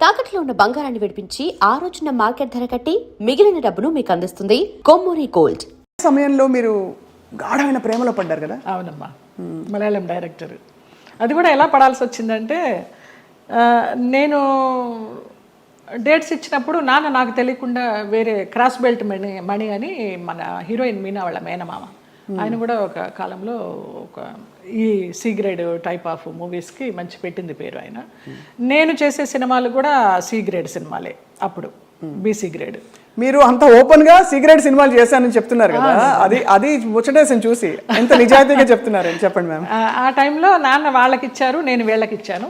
తాకట్లో ఉన్న బంగారాన్ని విడిపించి ఆ రోజున మార్కెట్ ధర కట్టి మిగిలిన డబ్బును మీకు అందిస్తుంది కొమ్మూరి గోల్డ్. సమయంలో మీరు గాఢమైన ప్రేమలో పడ్డారు కదా? అవునమ్మా, మలయాళం డైరెక్టర్. అది కూడా ఎలా పడాల్సి వచ్చిందంటే, నేను డేట్స్ ఇచ్చినప్పుడు నాన్న నాకు తెలియకుండా వేరే క్రాస్ బెల్ట్ మణి అని మన హీరోయిన్ మీనా వాళ్ళ మేనమామ, ఆయన కూడా ఒక కాలంలో ఒక ఈ సి గ్రేడ్ టైప్ ఆఫ్ మూవీస్కి మంచి పెట్టింది పేరు ఆయన. నేను చేసే సినిమాలు కూడా సి గ్రేడ్ సినిమాలే అప్పుడు, బీసీ గ్రేడ్. మీరు అంత ఓపెన్ గా సిగరెట్ సినిమాలు చేశానని చెప్తున్నారు కదా, అది ముచ్చటేసని చూసి ఎంత నిజాయితీగా చెప్తున్నారు చెప్పండి మ్యామ్. ఆ టైంలో నాన్న వాళ్ళకి ఇచ్చారు, నేను వీళ్ళకి ఇచ్చాను.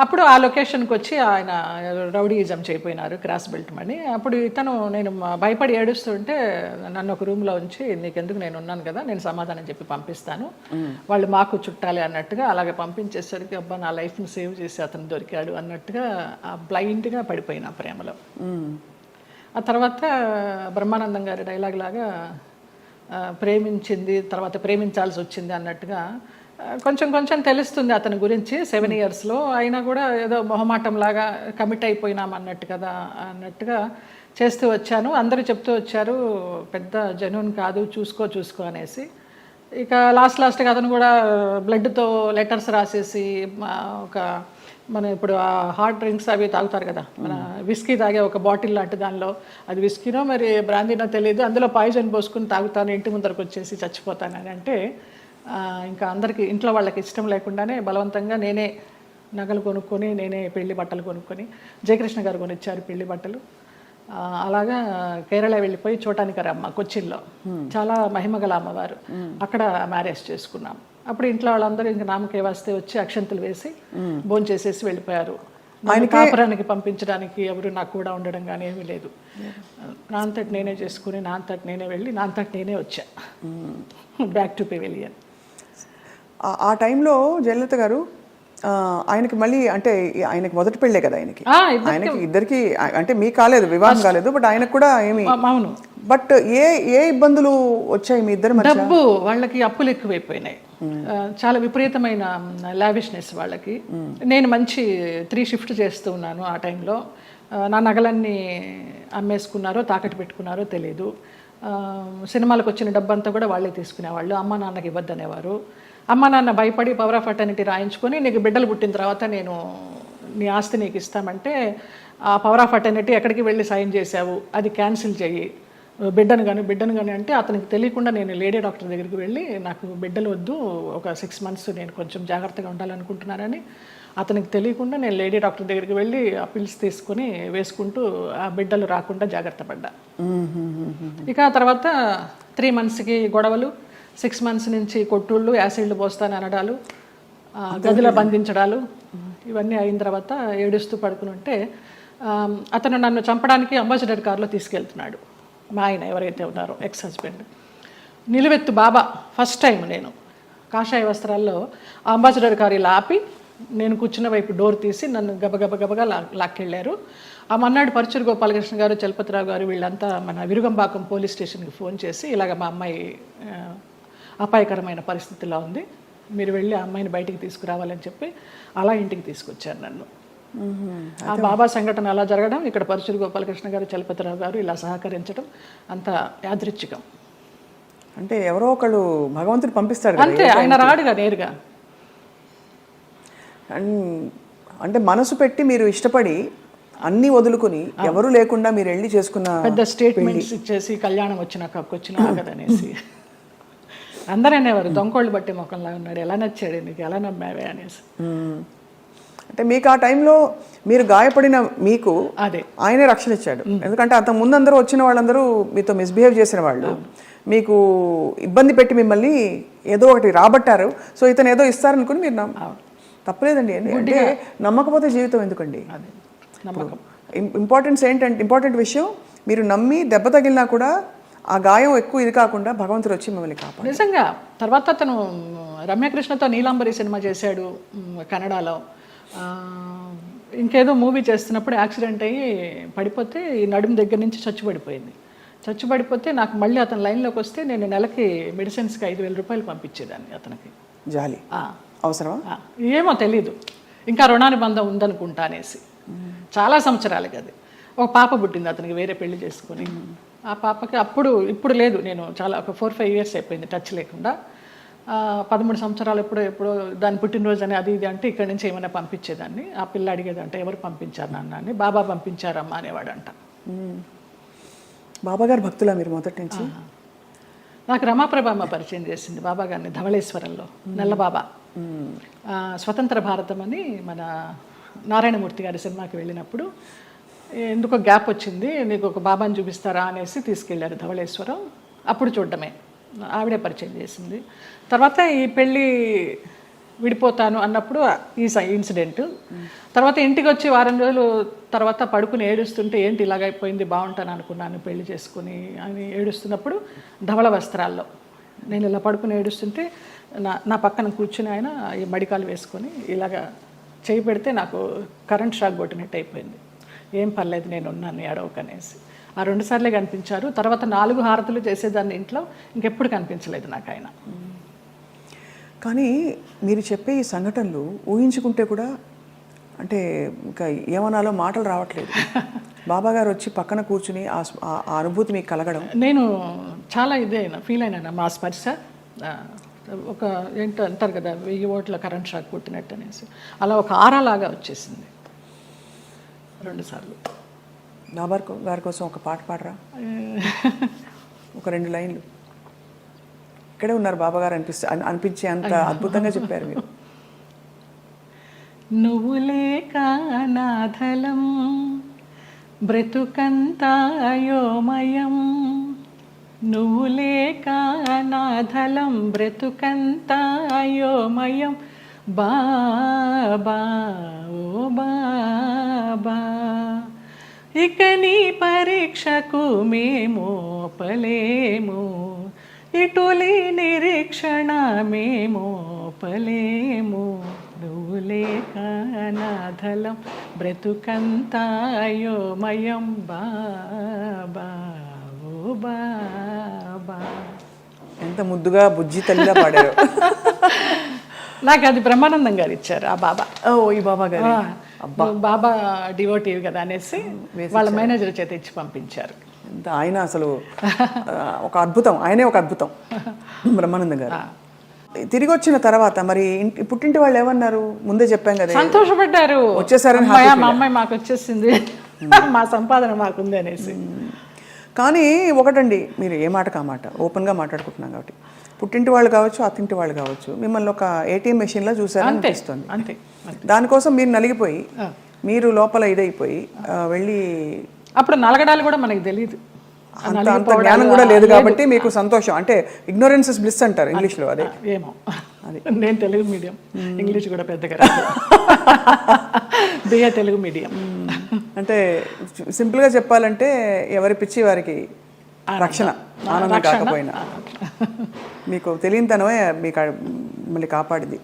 అప్పుడు ఆ లొకేషన్కి వచ్చి ఆయన రౌడీయిజం చేయపోయినారు, క్రాస్ బెల్ట్ మని. అప్పుడు ఇతను, నేను భయపడి ఏడుస్తుంటే నన్ను ఒక రూమ్లో ఉంచి, నీకెందుకు, నేను ఉన్నాను కదా, నేను సమాధానం చెప్పి పంపిస్తాను, వాళ్ళు మాకు చుట్టాలి అన్నట్టుగా అలాగే పంపించేసరికి, అబ్బా నా లైఫ్ని సేవ్ చేసి అతను దొరికాడు అన్నట్టుగా బ్లైండ్గా పడిపోయినా ప్రేమలో. ఆ తర్వాత బ్రహ్మానందం గారి డైలాగ్ లాగా ప్రేమించింది తర్వాత ప్రేమించాల్సి వచ్చింది అన్నట్టుగా కొంచెం కొంచెం తెలుస్తుంది అతని గురించి 7 ఇయర్స్లో. అయినా కూడా ఏదో మొహమాటంలాగా కమిట్ అయిపోయినాం అన్నట్టుగా చేస్తూ వచ్చాను. అందరూ చెప్తూ వచ్చారు, పెద్ద జెన్యూన్ కాదు, చూసుకో అనేసి. ఇక లాస్ట్గా అతను కూడా బ్లడ్తో లెటర్స్ రాసేసి, ఒక మన ఇప్పుడు ఆ హాట్ డ్రింక్స్ అవి తాగుతారు కదా, మన విస్కీ తాగే ఒక బాటిల్ లాంటి, దానిలో అది విస్కీనో మరి బ్రాందీనో తెలియదు, అందులో పాయిజన్ పోసుకుని తాగుతాను, ఇంటి ముందరకు వచ్చేసి చచ్చిపోతానని అంటే, ఇంకా అందరికీ ఇంట్లో వాళ్ళకి ఇష్టం లేకుండానే బలవంతంగా నేనే నగలు కొనుక్కొని, నేనే పెళ్లి బట్టలు కొనుక్కొని, జయకృష్ణ గారు కొనిచ్చారు పెళ్లి బట్టలు. అలాగా కేరళ వెళ్ళిపోయి చూడటానికరమ్మ కొచ్చిన్లో, చాలా మహిమగల అమ్మవారు, అక్కడ మ్యారేజ్ చేసుకున్నాం. అప్పుడు ఇంట్లో వాళ్ళందరూ ఇంకా నామకే వస్తే వచ్చి అక్షంతలు వేసి భోంచేసేసి వెళ్ళిపోయారు. ఆయన కాపురానికి పంపించడానికి ఎవరు నాకు కూడా ఉండడం కానీ ఏమీ లేదు. నా అంతటి నేనే చేసుకుని, నా అంతటి నేనే వెళ్ళి, నా అంతటి నేనే వచ్చా బ్యాక్ టు పెవిలియన్. ఆ టైంలో జయలలిత గారు ఆయనకి మళ్ళీ, అంటే ఆయనకి మొదటి పెళ్ళే కదా, ఆయనకి ఇద్దరికి, అంటే మీకు కాలేదు, వివాహం కాలేదు, బట్ ఆయనకు కూడా ఏమి. అవును. బట్ ఏ ఇబ్బందులు వచ్చాయి మీ ఇద్దరు మధ్య? డబ్బు, వాళ్ళకి అప్పులు ఎక్కువైపోయినాయి, చాలా విపరీతమైన లావిష్నెస్ వాళ్ళకి. నేను మంచి 3 షిఫ్ట్ చేస్తూ ఉన్నాను ఆ టైంలో. నా నగలన్నీ అమ్మేసుకున్నారో తాకట్టు పెట్టుకున్నారో తెలియదు. సినిమాలకు వచ్చిన డబ్బంతా కూడా వాళ్ళే తీసుకునేవాళ్ళు. అమ్మ నాన్నకి ఇవ్వద్దనేవారు. అమ్మ నాన్న భయపడి పవర్ ఆఫ్ అటర్నిటీ రాయించుకొని, నీకు బిడ్డలు పుట్టిన తర్వాత నేను నీ ఆస్తి నీకు ఇస్తామంటే, ఆ పవర్ ఆఫ్ అటర్నిటీ ఎక్కడికి వెళ్ళి సైన్ చేశావు, అది క్యాన్సిల్ చెయ్యి, బిడ్డను కానీ అంటే, అతనికి తెలియకుండా నేను లేడీ డాక్టర్ దగ్గరికి వెళ్ళి, నాకు బిడ్డలు వద్దు, ఒక 6 మంత్స్ నేను కొంచెం జాగ్రత్తగా ఉండాలనుకుంటున్నానని, అతనికి తెలియకుండా నేను లేడీ డాక్టర్ దగ్గరికి వెళ్ళి ఆ పిల్స్ తీసుకొని వేసుకుంటూ ఆ బిడ్డలు రాకుండా జాగ్రత్త పడ్డా. ఇక తర్వాత 3 మంత్స్కి గొడవలు, 6 మంత్స్ నుంచి కొట్టుళ్ళు, యాసిడ్లు పోస్తాను అనడాలు, గదిలో బంధించడాలు, ఇవన్నీ అయిన తర్వాత ఏడుస్తూ పడుకుని ఉంటే, అతను నన్ను చంపడానికి అంబాసిడర్ కారులో తీసుకెళ్తున్నాడు. మా ఆయన ఎవరైతే ఉన్నారో ఎక్స్ హస్బెండ్, నిలువెత్తు బాబా. ఫస్ట్ టైం నేను కాషాయ వస్త్రాల్లో అంబాసిడర్ కారు ఇలా ఆపి, నేను కూర్చున్న వైపు డోర్ తీసి నన్ను గబగబగా లాక్కెళ్ళారు. ఆ మన్నాడు పరుచూరు గోపాలకృష్ణ గారు, చలపతిరావు గారు, వీళ్ళంతా మన విరుగంపాకం పోలీస్ స్టేషన్కి ఫోన్ చేసి, ఇలాగ మా అమ్మాయి అపాయకరమైన పరిస్థితిలో ఉంది, మీరు వెళ్ళి ఆ అమ్మాయిని బయటికి తీసుకురావాలని చెప్పి అలా ఇంటికి తీసుకొచ్చారు నన్ను. ఆ బాబా సంఘటన అలా జరగడం, ఇక్కడ పరుచూరు గోపాలకృష్ణ గారు, చలపతిరావు గారు ఇలా సహకరించడం అంత యాదృచ్ఛికం. అంటే ఎవరో ఒకళ్ళు భగవంతుడు పంపిస్తాడు అంతే, ఆయన రాడుగా నేరుగా. అంటే మనసు పెట్టి మీరు ఇష్టపడి అన్నీ వదులుకుని ఎవరు లేకుండా మీరు వెళ్ళి చేసుకున్న పెద్ద స్టేట్మెంట్స్ ఇచ్చేసి, కళ్యాణం వచ్చినాక వచ్చిన ఆగదనేసి అందరూ అనేవారు, దొంగోళ్ళు బట్టి ముఖంలా ఉన్నాడు, ఎలా నచ్చాడు నీకు, ఎలా నమ్మావే అనేసి. అంటే మీకు ఆ టైంలో మీరు గాయపడిన మీకు అదే ఆయనే రక్షణ ఇచ్చాడు. ఎందుకంటే అంత ముందు అందరూ వచ్చిన వాళ్ళందరూ మీతో మిస్బిహేవ్ చేసిన వాళ్ళు, మీకు ఇబ్బంది పెట్టి మిమ్మల్ని ఏదో ఒకటి రాబట్టారు. సో ఇతను ఏదో ఇస్తారనుకుని మీరు తప్పలేదండి. అంటే నమ్మకపోతే జీవితం ఎందుకండి? ఇంపార్టెంట్ విషయం, మీరు నమ్మి దెబ్బ తగిలినా కూడా ఆ గాయం ఎక్కువ ఇది కాకుండా భగవంతుడు వచ్చి మిమ్మల్ని కాపాడు. నిజంగా. తర్వాత అతను రమ్యకృష్ణతో నీలాంబరి సినిమా చేశాడు కన్నడలో. ఇంకేదో మూవీ చేస్తున్నప్పుడు యాక్సిడెంట్ అయ్యి పడిపోతే ఈ నడుము దగ్గర నుంచి చచ్చుపడిపోతే నాకు మళ్ళీ అతను లైన్లోకి వస్తే నేను నెలకి మెడిసిన్స్కి 5,000 రూపాయలు పంపించేదాన్ని అతనికి. జాలి అవసరమా ఏమో తెలీదు, ఇంకా రుణానుబంధం ఉందనుకుంటా అనేసి. చాలా సంవత్సరాలకి అది. ఒక పాప పుట్టింది అతనికి వేరే పెళ్లి చేసుకొని. ఆ పాపకి ఇప్పుడు లేదు, నేను చాలా ఒక 4-5 ఇయర్స్ అయిపోయింది టచ్ లేకుండా. 13 సంవత్సరాలు ఎప్పుడో దాని పుట్టినరోజు అని అది ఇది అంటే ఇక్కడి నుంచి ఏమైనా పంపించేదాన్ని. ఆ పిల్ల అడిగేదంటే ఎవరు పంపించారు నాన్న అని. బాబా పంపించారమ్మా అనేవాడంట. బాబా గారు భక్తులా మీరు మొదటి నుంచి? నాకు రమాప్రభమ్మ పరిచయం చేసింది బాబా గారిని ధవళేశ్వరంలో, నల్లబాబా. స్వతంత్ర భారతం అని మన నారాయణమూర్తి గారి సినిమాకి వెళ్ళినప్పుడు ఎందుకో గ్యాప్ వచ్చింది, నీకు ఒక బాబాని చూపిస్తారా అనేసి తీసుకెళ్ళారు ధవళేశ్వరం. అప్పుడు చూడడమే, ఆవిడే పరిచయం చేసింది. తర్వాత ఈ పెళ్ళి విడిపోతాను అన్నప్పుడు ఈ ఇన్సిడెంట్. తర్వాత ఇంటికి వచ్చి వారం రోజులు తర్వాత పడుకుని ఏడుస్తుంటే ఏంటి ఇలాగైపోయింది, బాగుంటాను అనుకున్నాను పెళ్లి చేసుకుని అని ఏడుస్తున్నప్పుడు ధవళ వస్త్రాల్లో నేను ఇలా పడుకుని ఏడుస్తుంటే నా పక్కన కూర్చుని ఆయన ఈ మడికాలు వేసుకొని ఇలాగా చేయి పెడితే నాకు కరెంట్ షాక్ కొట్టినట్టు అయిపోయింది. ఏం పర్లేదు నేను ఉన్నాను ఏడవకనేసి. ఆ 2 సార్లే కనిపించారు. తర్వాత 4 హారతులు చేసేదాన్ని ఇంట్లో, ఇంకెప్పుడు కనిపించలేదు నాకు ఆయన. కానీ మీరు చెప్పే ఈ సంఘటనలు ఊహించుకుంటే కూడా అంటే ఇంకా ఏమనాలో మాటలు రావట్లేదు. బాబా గారు వచ్చి పక్కన కూర్చుని ఆ అనుభూతి మీకు కలగడం, నేను చాలా ఫీల్ అయినా. మా స్పర్శ ఒక ఏంటో అంటారు కదా 1000 ఓట్ల కరెంట్ షాక్ కొట్టినట్టు అనేసి, అలా ఒక ఆరాలాగా వచ్చేసింది 2 సార్లు. బాబా గారి కోసం ఒక పాట పాడరా? ఒక 2 లైన్లు. ఇక్కడే ఉన్నారు బాబా గారు అనిపించే అంత అద్భుతంగా చెప్పారు మీరు. నువ్వు లేక నాథలం బ్రతుకంతా అయోమయం, నువ్వు లేక నాథలం బ్రతుకంతా అయోమయం, బాబా ఓ బాబా, ఇక నీ పరీక్షకు మేము పలేము, ఇటులి నిరీక్షణ మేము పలేము, నువ్వు లేక నాథలం బ్రతుకంతా అయోమయం, బాబా ఓ బాబా. ఎంత ముద్దుగా బుజ్జి తల్లిగా పాడారు. నాకు అది బ్రహ్మానందం గారు ఇచ్చారు ఆ బాబా. ఓ ఈ బాబా గారు బాబా డివోటివ్ కదా అనేసి వాళ్ళ మేనేజర్ చేత ఇచ్చి పంపించారు. ఆయన అసలు ఒక అద్భుతం, ఆయనే ఒక అద్భుతం బ్రహ్మానందం గారు. తిరిగి వచ్చిన తర్వాత మరి పుట్టింటి వాళ్ళు ఏమన్నారు? ముందే చెప్పాం కదా, సంతోషపడ్డారు, వచ్చేసారని. మా అమ్మాయి మాకు వచ్చేసింది, మా సంపాదన మాకుంది అనేసి. కానీ ఒకటండి, మీరు ఏ మాట కామాట ఓపెన్గా మాట్లాడుకుంటున్నాం కాబట్టి, పుట్టింటి వాళ్ళు కావచ్చు అత్తింటి వాళ్ళు కావచ్చు మిమ్మల్ని ఒక ATM మెషిన్లో చూసారని అనిపిస్తుంది. అంతే. దానికోసం మీరు నలిగిపోయి మీరు లోపల ఇదైపోయి వెళ్ళి, అప్పుడు నలగడాలు కూడా మనకి తెలియదు, అంత జ్ఞానం కూడా లేదు కాబట్టి మీకు సంతోషం. అంటే ఇగ్నోరెన్స్ ఇస్ బ్లిస్ అంటారు ఇంగ్లీష్లో. అదే ఏమో, నేను తెలుగు మీడియం, ఇంగ్లీష్ కూడా పెద్దగా రాదు, బిఏ తెలుగు మీడియం. అంటే సింపుల్గా చెప్పాలంటే ఎవరి పిచ్చి వారికి రక్షణ, ఆనందం కాకపోయినా మీకు తెలియనితనమే మీకు మళ్ళీ కాపాడింది.